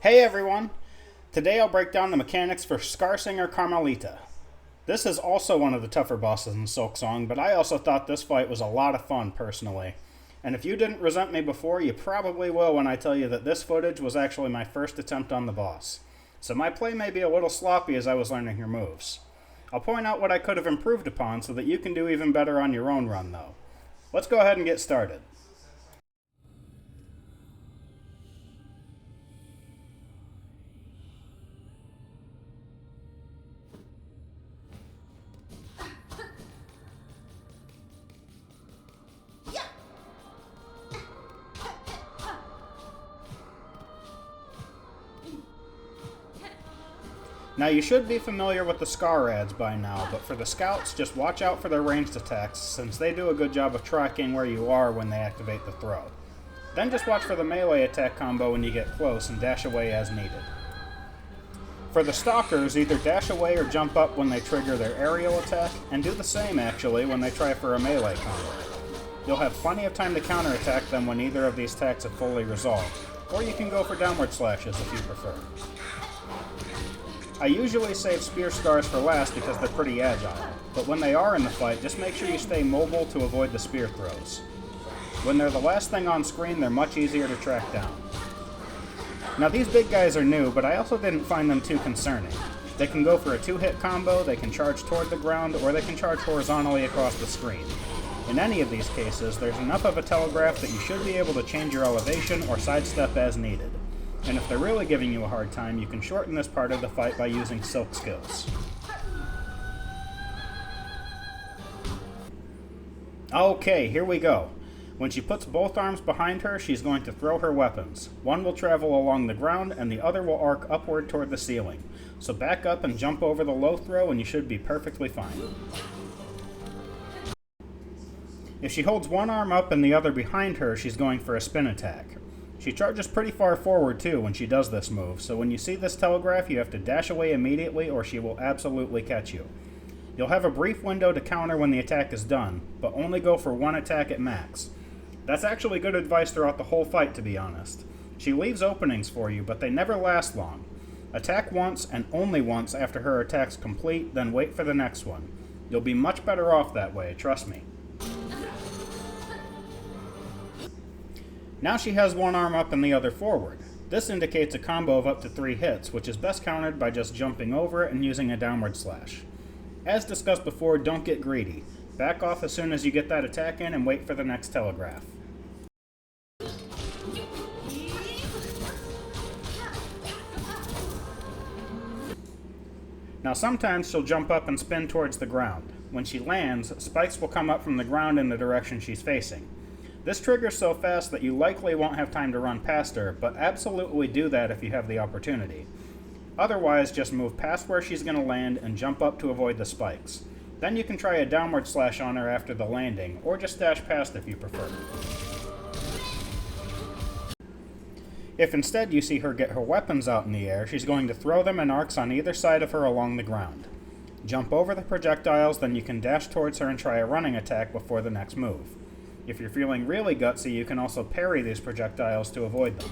Hey everyone! Today I'll break down the mechanics for Skarrsinger Karmelita. This is also one of the tougher bosses in Silksong, but I also thought this fight was a lot of fun personally. And if you didn't resent me before, you probably will when I tell you that this footage was actually my first attempt on the boss. So my play may be a little sloppy as I was learning your moves. I'll point out what I could have improved upon so that you can do even better on your own run though. Let's go ahead and get started. Now you should be familiar with the Scar ads by now, but for the scouts, just watch out for their ranged attacks since they do a good job of tracking where you are when they activate the throw. Then just watch for the melee attack combo when you get close and dash away as needed. For the stalkers, either dash away or jump up when they trigger their aerial attack, and do the same actually when they try for a melee combo. You'll have plenty of time to counterattack them when either of these attacks have fully resolved, or you can go for downward slashes if you prefer. I usually save spear scars for last because they're pretty agile, but when they are in the fight, just make sure you stay mobile to avoid the spear throws. When they're the last thing on screen, they're much easier to track down. Now these big guys are new, but I also didn't find them too concerning. They can go for a 2-hit combo, they can charge toward the ground, or they can charge horizontally across the screen. In any of these cases, there's enough of a telegraph that you should be able to change your elevation or sidestep as needed. And if they're really giving you a hard time, you can shorten this part of the fight by using silk skills. Okay, here we go. When she puts both arms behind her, she's going to throw her weapons. One will travel along the ground, and the other will arc upward toward the ceiling. So back up and jump over the low throw, and you should be perfectly fine. If she holds one arm up and the other behind her, she's going for a spin attack. She charges pretty far forward too when she does this move, so when you see this telegraph you have to dash away immediately or she will absolutely catch you. You'll have a brief window to counter when the attack is done, but only go for one attack at max. That's actually good advice throughout the whole fight, to be honest. She leaves openings for you, but they never last long. Attack once and only once after her attack's complete, then wait for the next one. You'll be much better off that way, trust me. Now she has one arm up and the other forward. This indicates a combo of up to 3 hits, which is best countered by just jumping over it and using a downward slash. As discussed before, don't get greedy. Back off as soon as you get that attack in and wait for the next telegraph. Now sometimes she'll jump up and spin towards the ground. When she lands, spikes will come up from the ground in the direction she's facing. This triggers so fast that you likely won't have time to run past her, but absolutely do that if you have the opportunity. Otherwise, just move past where she's going to land and jump up to avoid the spikes. Then you can try a downward slash on her after the landing, or just dash past if you prefer. If instead you see her get her weapons out in the air, she's going to throw them in arcs on either side of her along the ground. Jump over the projectiles, then you can dash towards her and try a running attack before the next move. If you're feeling really gutsy, you can also parry these projectiles to avoid them.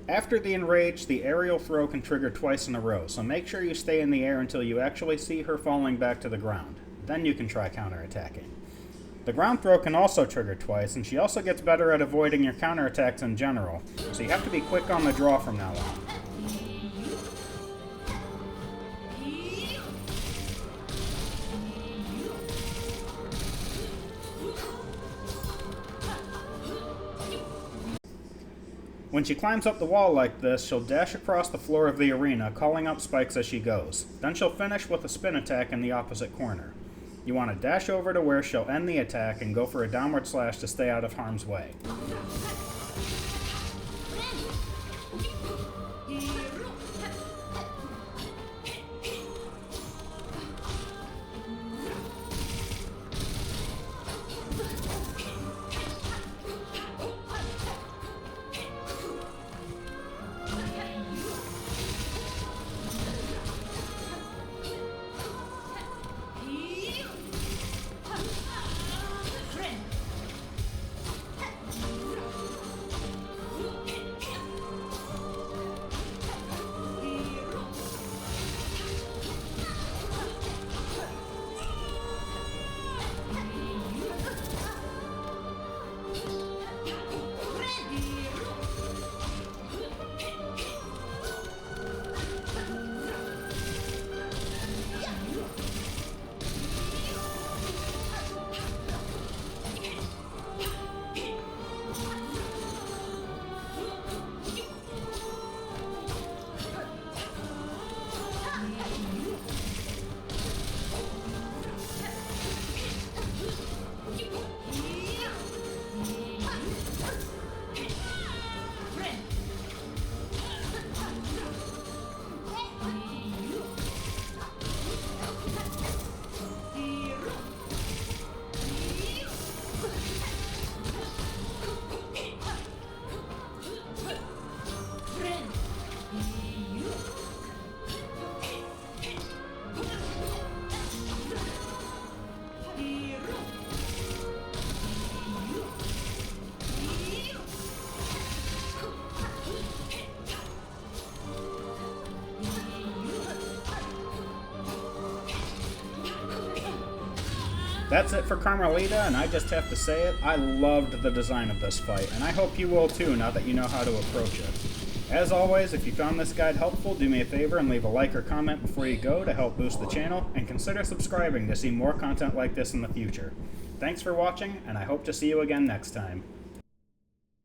After the enrage, the aerial throw can trigger twice in a row, so make sure you stay in the air until you actually see her falling back to the ground. Then you can try counterattacking. The ground throw can also trigger twice, and she also gets better at avoiding your counterattacks in general, so you have to be quick on the draw from now on. When she climbs up the wall like this, she'll dash across the floor of the arena, calling up spikes as she goes. Then she'll finish with a spin attack in the opposite corner. You want to dash over to where she'll end the attack and go for a downward slash to stay out of harm's way. That's it for Karmelita, and I just have to say it, I loved the design of this fight, and I hope you will too now that you know how to approach it. As always, if you found this guide helpful, do me a favor and leave a like or comment before you go to help boost the channel, and consider subscribing to see more content like this in the future. Thanks for watching, and I hope to see you again next time.